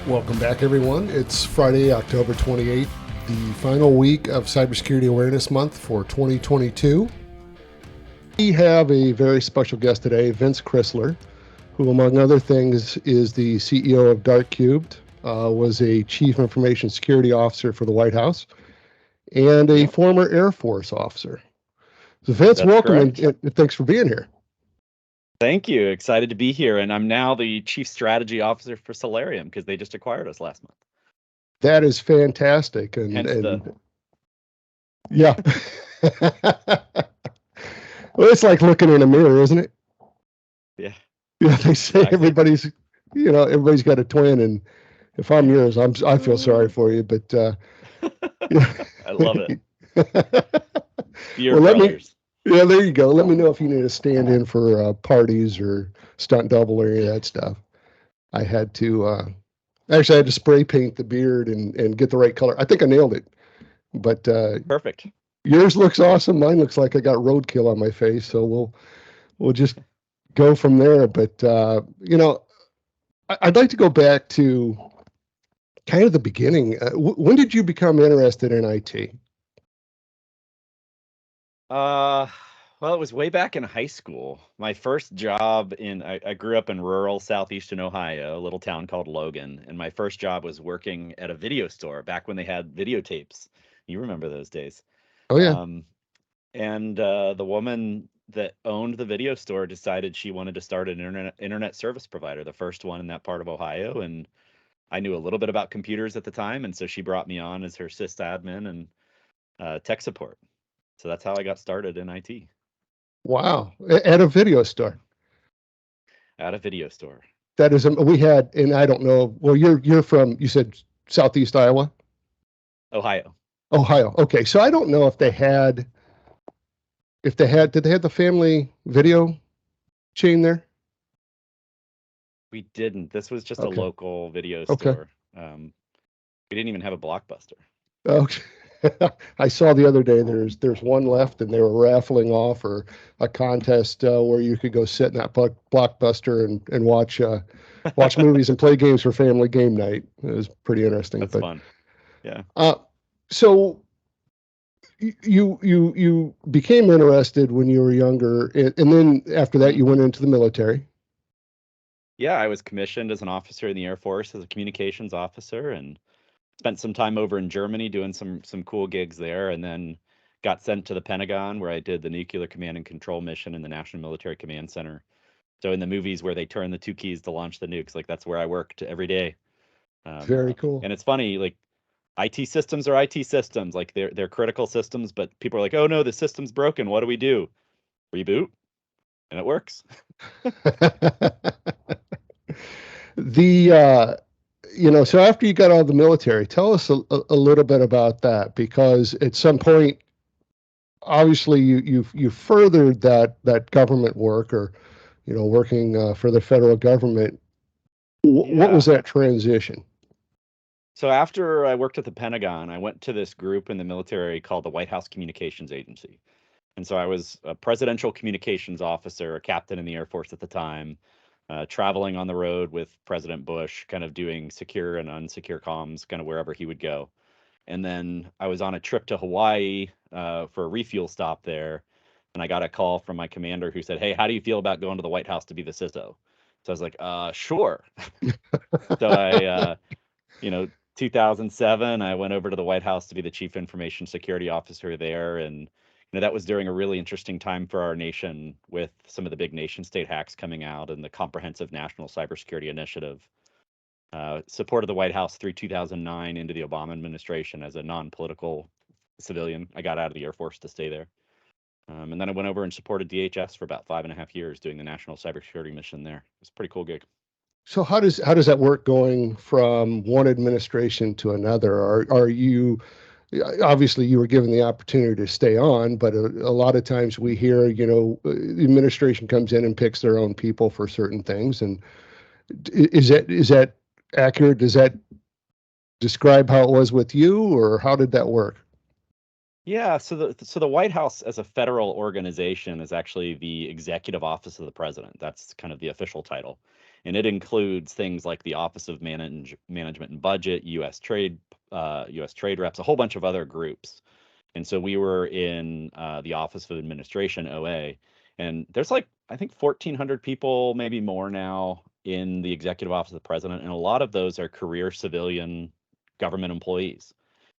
Welcome back, everyone. It's Friday, October 28th, the final week of Cybersecurity Awareness Month for 2022. We have a very special guest today, Vince Crisler, who, among other things, is the CEO of Darkcubed, was a Chief Information Security Officer for the White House, and a former Air Force officer. So, Vince, That's welcome, correct. and thanks for being here. Thank you. Excited to be here. And I'm now the Chief Strategy Officer for Solarium because they just acquired us last month. That is fantastic. Yeah. Well, it's like looking in a mirror, isn't it? Yeah. Yeah, they say Exactly. everybody's got a twin, and if I'm yours, I feel sorry for you, but I love it. Beard well, brothers. yeah, there you go. Let me know if you need a stand-in for parties or stunt double or any of that stuff. I had to actually I had to spray paint the beard and get the right color. I think I nailed it, but Perfect. yours looks awesome. Mine looks like I got roadkill on my face, so we'll just go from there. But I'd like to go back to kind of the beginning. When did you become interested in IT? Well, it was way back in high school. My first job I grew up in rural southeastern Ohio, a little town called Logan, and my first job was working at a video store back when they had videotapes. You remember those days. Oh yeah, Um, and the woman that owned the video store decided she wanted to start an internet service provider, the first one in that part of Ohio. And I knew a little bit about computers at the time, and so she brought me on as her sysadmin and tech support. So that's how I got started in IT. wow! At a video store. At a video store. That is, we had, and I don't know. Well, you're from, you said Southeast Iowa, Ohio. Ohio. Okay, so I don't know did they have the family video chain there? We didn't. This was just a Okay, local video okay, store. We didn't even have a Blockbuster. okay. I saw the other day there's one left, and they were raffling off or a contest where you could go sit in that Blockbuster and watch movies and play games for family game night. It was pretty interesting. That's But fun. Yeah. so you became interested when you were younger, and then after that you went into the military. Yeah, I was commissioned as an officer in the Air Force as a communications officer and spent some time over in Germany doing some cool gigs there, and then got sent to the Pentagon where I did the Nuclear Command and Control mission in the National Military Command Center. So in the movies where they turn the two keys to launch the nukes, like that's where I worked every day. Very cool. And it's funny, like IT systems are IT systems, like they're critical systems, but people are like, oh no, the system's broken. What do we do? Reboot, and it works. The so after you got out of the military, tell us a little bit about that, because at some point obviously you furthered that government work, or working for the federal government. What was Yeah. that transition? So after I worked at the Pentagon, I went to this group in the military called the White House Communications Agency. And so I was a presidential communications officer, a captain in the Air Force at the time, traveling on the road with President Bush, kind of doing secure and unsecure comms, kind of wherever he would go. And then I was on a trip to Hawaii for a refuel stop there. And I got a call from my commander who said, hey, how do you feel about going to the White House to be the CISO? So I was like, sure. So I, 2007, I went over to the White House to be the chief information security officer there. And, that was during a really interesting time for our nation with some of the big nation state hacks coming out and the comprehensive national cybersecurity initiative. Supported the White House through 2009 into the Obama administration as a non-political civilian. I got out of the Air Force to stay there. And then I went over and supported DHS for about 5.5 years doing the national cybersecurity mission there. It was a pretty cool gig. So how does that work, going from one administration to another? Are you, obviously you were given the opportunity to stay on, but a lot of times we hear, the administration comes in and picks their own people for certain things. And is that accurate? Does that describe how it was with you, or how did that work? Yeah, so the White House as a federal organization is actually the executive office of the president. That's kind of the official title. and it includes things like the Office of Management and Budget, U.S. Trade Reps, a whole bunch of other groups. And so we were in the Office of Administration, OA, and there's like I think 1,400 people, maybe more now, in the Executive Office of the President, and a lot of those are career civilian government employees.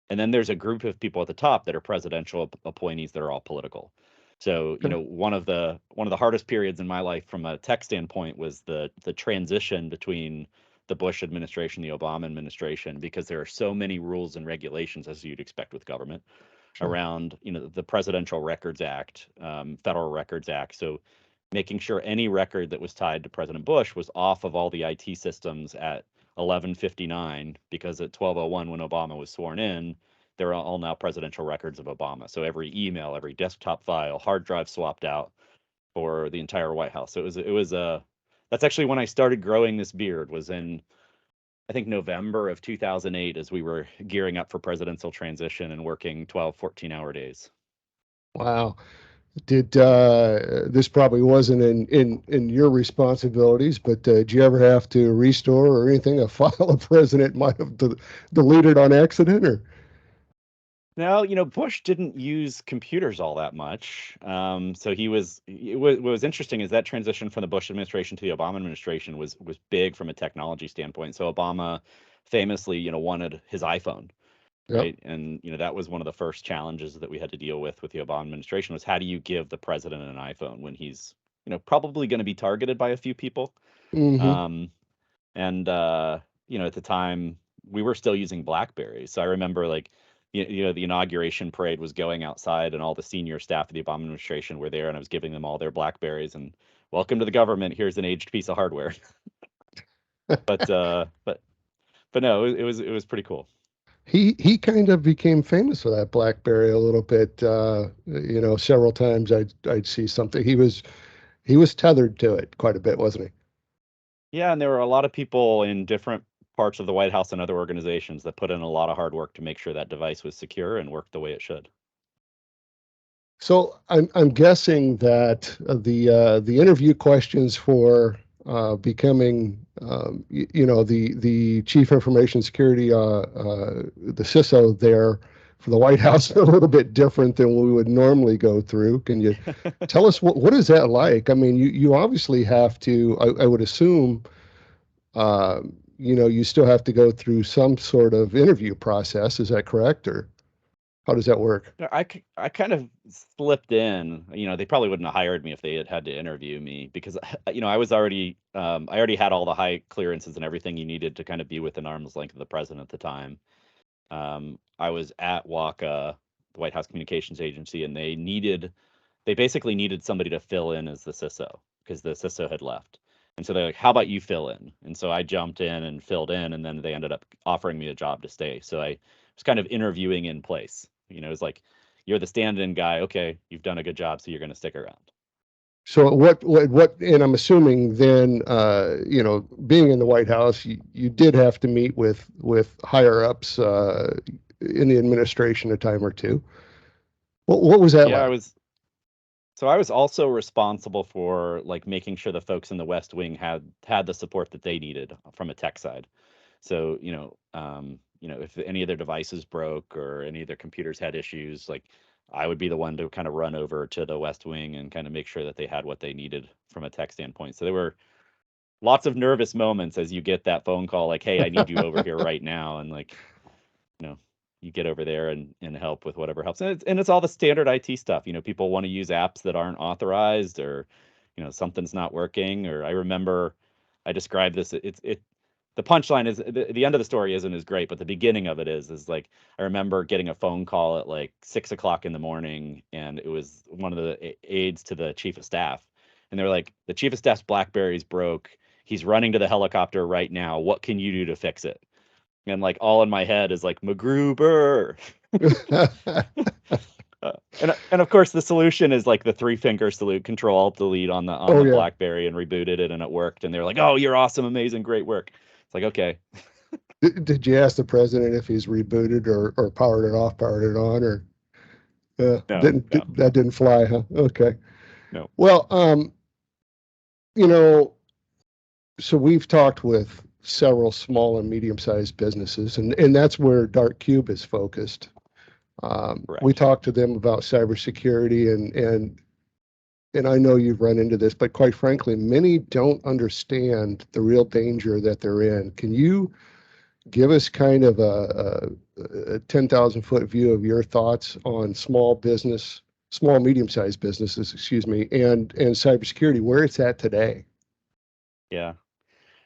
And then there's a group of people at the top that are presidential appointees that are all political. So, Okay. one of the hardest periods in my life from a tech standpoint was the transition between the Bush administration, the Obama administration, because there are so many rules and regulations, as you'd expect with government, Sure. around the Presidential Records Act, Federal Records Act. So making sure any record that was tied to President Bush was off of all the IT systems at 11:59, because at 12:01 when Obama was sworn in, they're all now presidential records of Obama. So every email, every desktop file, hard drive swapped out for the entire White House. So it was that's actually when I started growing this beard, was in I think November of 2008, as we were gearing up for presidential transition and working 12, 14-hour days. Wow. Did this probably wasn't in your responsibilities, but did you ever have to restore or anything a file a president might have deleted on accident? Or No, Bush didn't use computers all that much. So what was interesting is that transition from the Bush administration to the Obama administration was big from a technology standpoint. So Obama famously, wanted his iPhone, yep. right? And that was one of the first challenges that we had to deal with the Obama administration, was how do you give the president an iPhone when he's, probably going to be targeted by a few people. Mm-hmm. Um, and at the time we were still using BlackBerries. So I remember, like, the inauguration parade was going outside, and all the senior staff of the Obama administration were there, and I was giving them all their BlackBerries and, welcome to the government. Here's an aged piece of hardware. but but no, it was pretty cool. He kind of became famous for that BlackBerry a little bit. Several times I'd see something. He was tethered to it quite a bit, wasn't he? Yeah, and there were a lot of people in different parts of the White House and other organizations that put in a lot of hard work to make sure that device was secure and worked the way it should. So I'm guessing that the interview questions for becoming the chief information security the CISO there for the White House are a little bit different than we would normally go through. Can you tell us what is that like? I mean, you obviously have to. I would assume you still have to go through some sort of interview process. Is that correct, or how does that work? Yeah, I kind of slipped in. They probably wouldn't have hired me if they had had to interview me, because I already had all the high clearances and everything you needed to kind of be within arm's length of the president at the time. I was at WACA, the White House Communications Agency, and they basically needed somebody to fill in as the CISO, because the CISO had left. And so they're like, how about you fill in? And so I jumped in and filled in, and then they ended up offering me a job to stay. So I was kind of interviewing in place. It was like, you're the stand-in guy. Okay, you've done a good job, so you're going to stick around. So and I'm assuming then, being in the White House, you did have to meet with higher ups in the administration a time or two. What was that Yeah, like? I was also responsible for, like, making sure the folks in the West Wing had the support that they needed from a tech side. So, if any of their devices broke or any of their computers had issues, like, I would be the one to kind of run over to the West Wing and kind of make sure that they had what they needed from a tech standpoint. So there were lots of nervous moments as you get that phone call, like, hey, I need you over here right now. And, like, you know, you get over there and help with whatever helps. And it's all the standard IT stuff. People want to use apps that aren't authorized, or, something's not working. Or I remember I described this. The punchline is the end of the story isn't as great, but the beginning of it is like, I remember getting a phone call at like 6 o'clock in the morning, and it was one of the aides to the chief of staff. And they were like, the chief of staff's BlackBerry's broke. He's running to the helicopter right now. What can you do to fix it? And, like, all in my head is like, MacGruber. And of course the solution is like the three finger salute, Control Alt Delete on the Oh yeah. BlackBerry, and rebooted it, and it worked. And they're like, oh, you're awesome, amazing, great work. It's like, okay. Did you ask the president if he's rebooted or powered it off, powered it on, or No, no, that didn't fly, huh? Okay. no. Well, you know, So we've talked with several small and medium-sized businesses, and that's where Dark Cube is focused. We Correct. talked to them about cybersecurity, and I know you've run into this, but quite frankly, many don't understand the real danger that they're in. Can you give us kind of a 10,000 foot view of your thoughts on small, medium-sized businesses, excuse me, and cybersecurity, where it's at today? Yeah.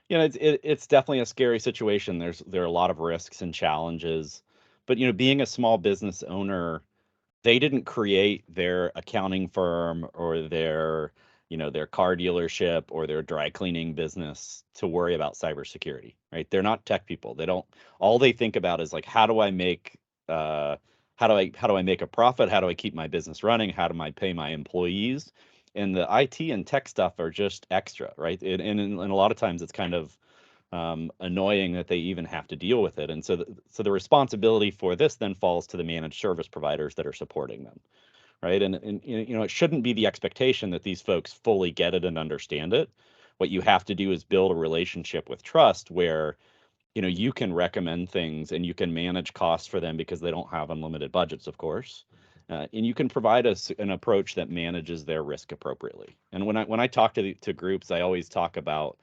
It's definitely a scary situation. There are a lot of risks and challenges, but being a small business owner, they didn't create their accounting firm or their car dealership or their dry cleaning business to worry about cybersecurity, right? They're not tech people. They don't, all they think about is like, uh, how do I make a profit? How do I keep my business running? How do I pay my employees? And the IT and tech stuff are just extra, right? And a lot of times it's kind of annoying that they even have to deal with it. And so the responsibility for this then falls to the managed service providers that are supporting them, right? And it shouldn't be the expectation that these folks fully get it and understand it. What you have to do is build a relationship with trust where you can recommend things and you can manage costs for them because they don't have unlimited budgets, of course. And you can provide us an approach that manages their risk appropriately. And when I talk to groups, I always talk about,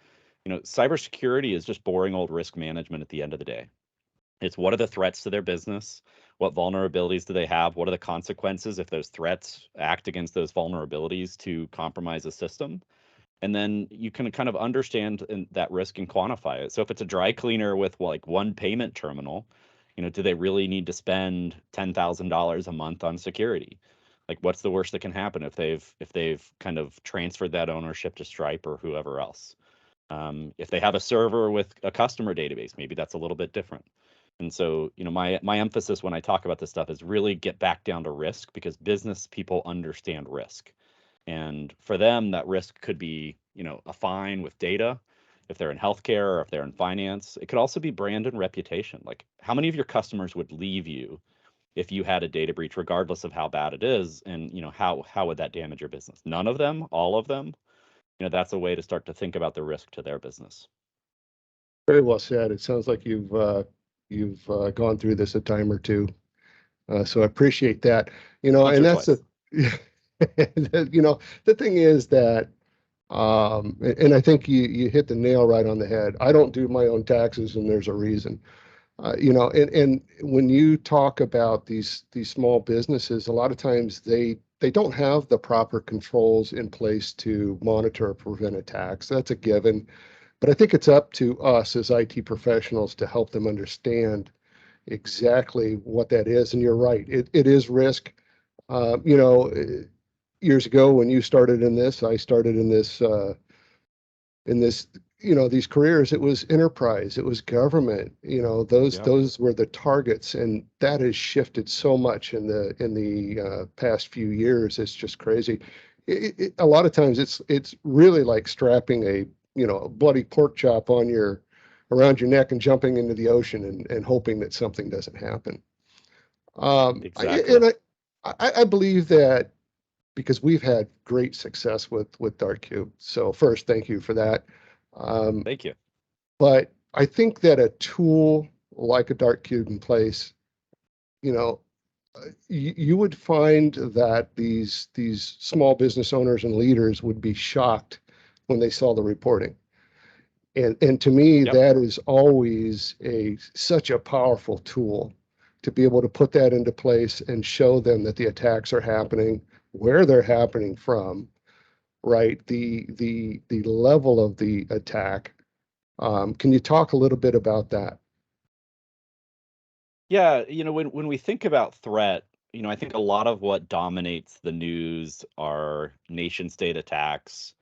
cybersecurity is just boring old risk management at the end of the day. It's what are the threats to their business? What vulnerabilities do they have? What are the consequences if those threats act against those vulnerabilities to compromise a system? And then you can kind of understand that risk and quantify it. So if it's a dry cleaner with like one payment terminal, do they really need to spend $10,000 a month on security? Like, what's the worst that can happen if they've kind of transferred that ownership to Stripe or whoever else? If they have a server with a customer database, maybe that's a little bit different. And so, my emphasis when I talk about this stuff is really get back down to risk because business people understand risk. And for them, that risk could be, a fine with data if they're in healthcare or if they're in finance. It could also be brand and reputation. Like, how many of your customers would leave you if you had a data breach, regardless of how bad it is? And, how would that damage your business? None of them, all of them. That's a way to start to think about the risk to their business. Very well said. It sounds like you've gone through this a time or two, so I appreciate that. Once And or that's twice. the thing is that, and I think you hit the nail right on the head. I don't do my own taxes, and there's a reason. And when you talk about these small businesses, a lot of times they don't have the proper controls in place to monitor or prevent attacks. That's a given. But I think it's up to us as IT professionals to help them understand exactly what that is. And you're right, it is risk. Uh, you know, Years ago when you started in this, I started in this, these careers, it was enterprise, it was government, Yep. those were the targets. And that has shifted so much in the past few years. It's just crazy. A lot of times it's really like strapping a bloody pork chop around your neck and jumping into the ocean and hoping that something doesn't happen. Exactly. I believe that because we've had great success with Dark Cube. So first, thank you for that. Um, Thank you. but I think that a tool like a Dark Cube in place, you know, you would find that these small business owners and leaders would be shocked when they saw the reporting. And to me, Yep. that is always a such a powerful tool to be able to put that into place and show them that the attacks are happening, where they're happening from, right? The level of the attack. Can you talk a little bit about that? Yeah, when we think about threat, I think a lot of what dominates the news are nation state attacks,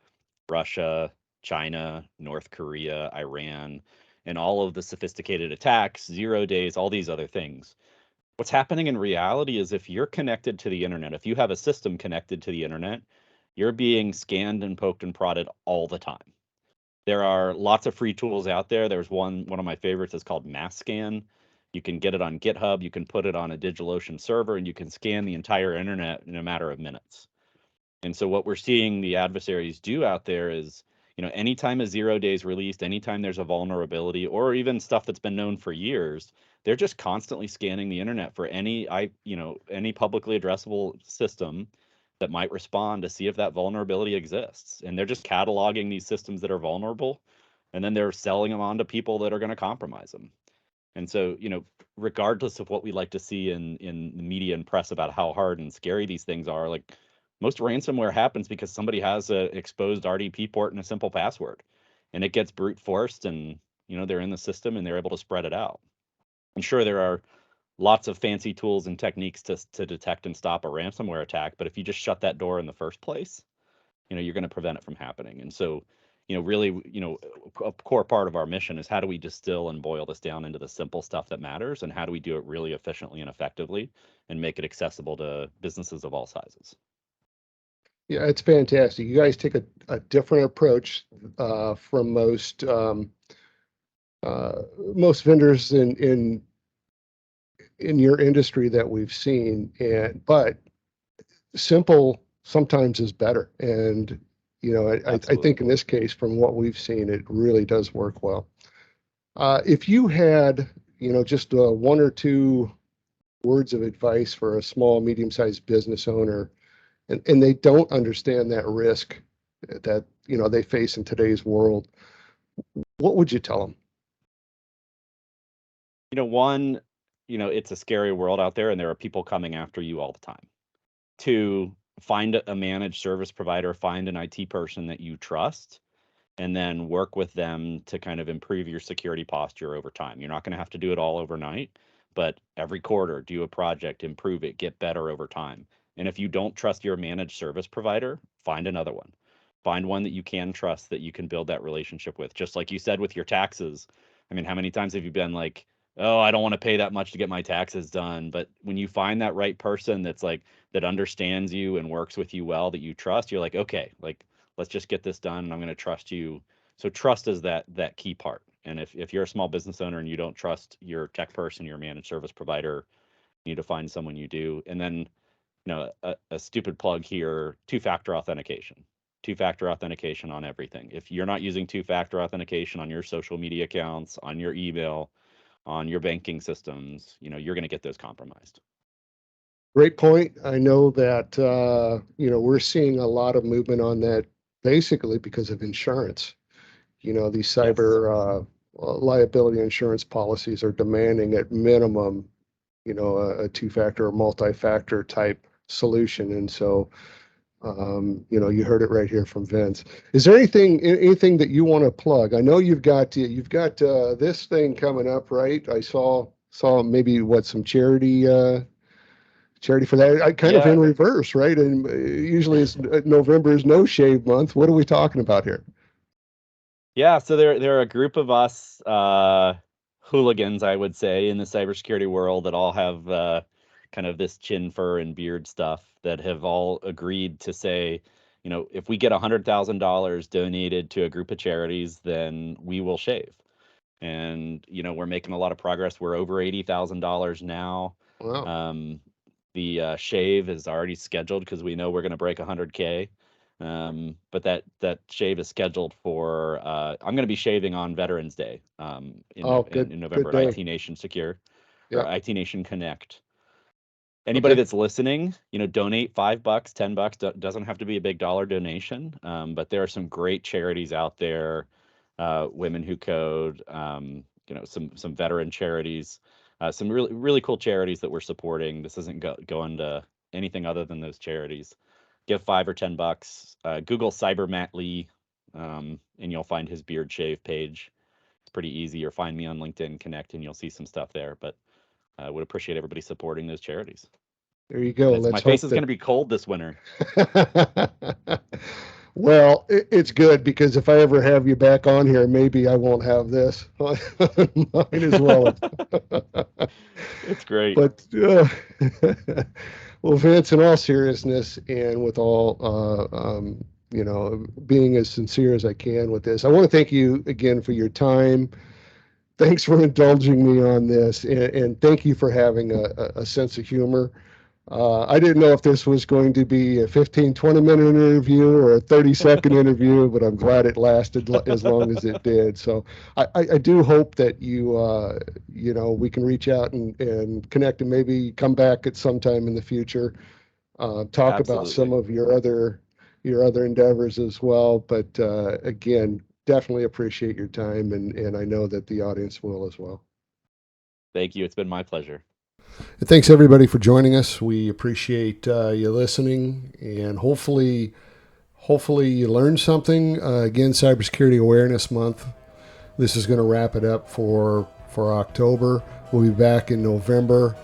Russia, China, North Korea, Iran, and all of the sophisticated attacks, 0 days, all these other things. What's happening in reality is if you're connected to the internet, if you have a system connected to the internet, you're being scanned and poked and prodded all the time. There are lots of free tools out there. There's one of my favorites is called Mass Scan. You can get it on GitHub, you can put it on a DigitalOcean server, and you can scan the entire internet in a matter of minutes. And so what we're seeing the adversaries do out there is, anytime a 0 day is released, anytime there's a vulnerability, or even stuff that's been known for years, they're just constantly scanning the internet for any publicly addressable system that might respond to see if that vulnerability exists. And they're just cataloging these systems that are vulnerable, and then they're selling them on to people that are going to compromise them. And so, regardless of what we like to see in the media and press about how hard and scary these things are, like, most ransomware happens because somebody has a exposed RDP port and a simple password, and it gets brute forced, and they're in the system and they're able to spread it out. I'm sure there are lots of fancy tools and techniques to detect and stop a ransomware attack, but if you just shut that door in the first place, you're going to prevent it from happening. And so, really, a core part of our mission is how do we distill and boil this down into the simple stuff that matters, and how do we do it really efficiently and effectively and make it accessible to businesses of all sizes. Yeah, it's fantastic. You guys take a different approach from most vendors in your industry that we've seen, but simple sometimes is better. And I think in this case, from what we've seen, it really does work well. If you had just one or two words of advice for a small, medium-sized business owner, and they don't understand that risk that they face in today's world, what would you tell them? One, it's a scary world out there, and there are people coming after you all the time. Two, find a managed service provider, find an IT person that you trust, and then work with them to kind of improve your security posture over time. You're not going to have to do it all overnight, but every quarter, do a project, improve it, get better over time. And if you don't trust your managed service provider, find another one. Find one that you can trust, that you can build that relationship with. Just like you said with your taxes. I mean, how many times have you been like, oh, I don't want to pay that much to get my taxes done? But when you find that right person that's like, that understands you and works with you well, that you trust, you're like, okay, like, let's just get this done, and I'm going to trust you. So trust is that key part. And if you're a small business owner and you don't trust your tech person, your managed service provider, you need to find someone you do. And then, a stupid plug here, two-factor authentication. Two-factor authentication on everything. If you're not using two-factor authentication on your social media accounts, on your email, on your banking systems, you're going to get those compromised. Great point. I know that we're seeing a lot of movement on that, basically because of insurance. These cyber liability insurance policies are demanding at minimum, a two-factor or multi-factor type solution. And so, you heard it right here from Vince. Is there anything that you want to plug? I know you've got this thing coming up, right? I saw maybe some charity for that. I kind of in reverse, right? And usually it's November is no shave month. What are we talking about here? Yeah, so there are a group of us hooligans, I would say, in the cybersecurity world that all have kind of this chin fur and beard stuff, that have all agreed to say, if we get $100,000 donated to a group of charities, then we will shave. And we're making a lot of progress. We're over $80,000 now. Wow. The shave is already scheduled because we know we're going to break 100K. But that shave is scheduled for I'm going to be shaving on Veterans Day in November at IT Nation Secure or IT Nation Connect. Anybody that's listening, donate $5, $10. Doesn't have to be a big dollar donation, but there are some great charities out there, Women Who Code, some veteran charities, some really really cool charities that we're supporting. This isn't going to anything other than those charities. Give $5 or $10. Google Cyber Matt Lee, and you'll find his beard shave page. It's pretty easy. Or find me on LinkedIn, connect, and you'll see some stuff there. But I would appreciate everybody supporting those charities. There you go. My face is going to be cold this winter. Well, it's good, because if I ever have you back on here, maybe I won't have this on mine as well. It's great. But well, Vince, in all seriousness, and with all being as sincere as I can with this, I want to thank you again for your time. Thanks for indulging me on this, and thank you for having a sense of humor. I didn't know if this was going to be a 15, 20-minute interview or a 30-second interview, but I'm glad it lasted as long as it did. So I do hope that we can reach out and connect and maybe come back at some time in the future, talk about some Absolutely. of your other endeavors as well. But again, definitely appreciate your time, and I know that the audience will as well. Thank you. It's been my pleasure. And thanks everybody for joining us. We appreciate you listening, and hopefully you learned something. Again, Cybersecurity Awareness Month. This is going to wrap it up for October. We'll be back in November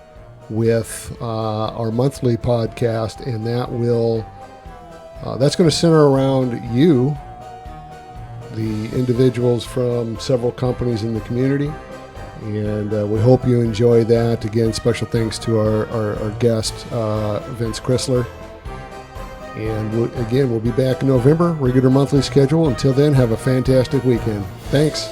with our monthly podcast, and that's going to center around you, the individuals from several companies in the community. And we hope you enjoy that. Again, special thanks to our guest, Vince Crisler. And we'll be back in November, regular monthly schedule. Until then, have a fantastic weekend. Thanks.